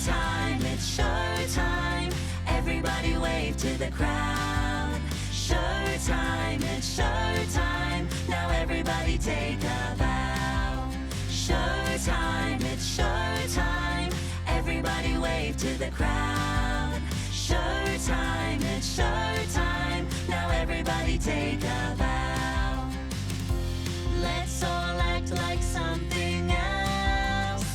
Showtime, it's showtime. Everybody wave to the crowd. Showtime, it's showtime. Now everybody take a bow. Showtime, it's showtime. Everybody wave to the crowd. Showtime, it's showtime. Now everybody take a bow. Let's all act like something else.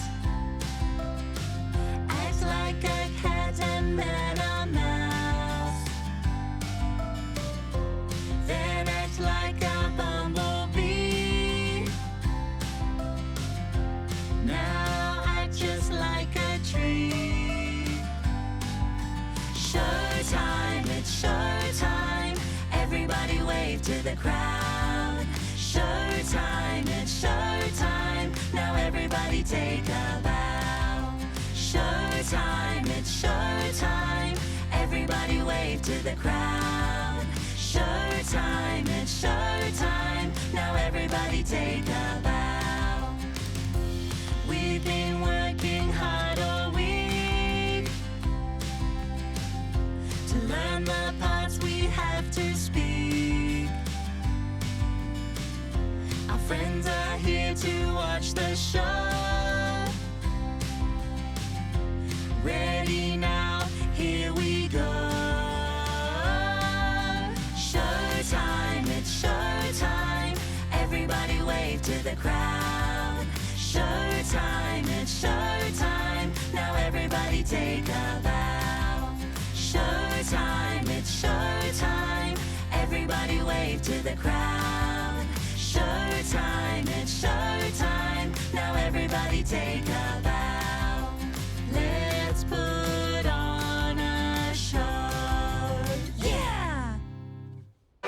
Act like a cat and then a mouse. Then act like a bumblebee. Now act just like a tree. Showtime, it's showtime. Everybody wave to the crowd. Showtime, it's showtime. Now everybody take a bow. Showtime, it's showtime. Everybody wave to the crowd. Showtime, it's showtime. Now everybody take a bow. We've been working hard all week to learn the parts we have to speak. Our friends are here to watch the show. Ready now, here we go. Showtime, it's showtime. Everybody wave to the crowd. Showtime, it's showtime. Now everybody take a bow. Showtime, it's showtime. Everybody wave to the crowd. Showtime, it's showtime. Now everybody take a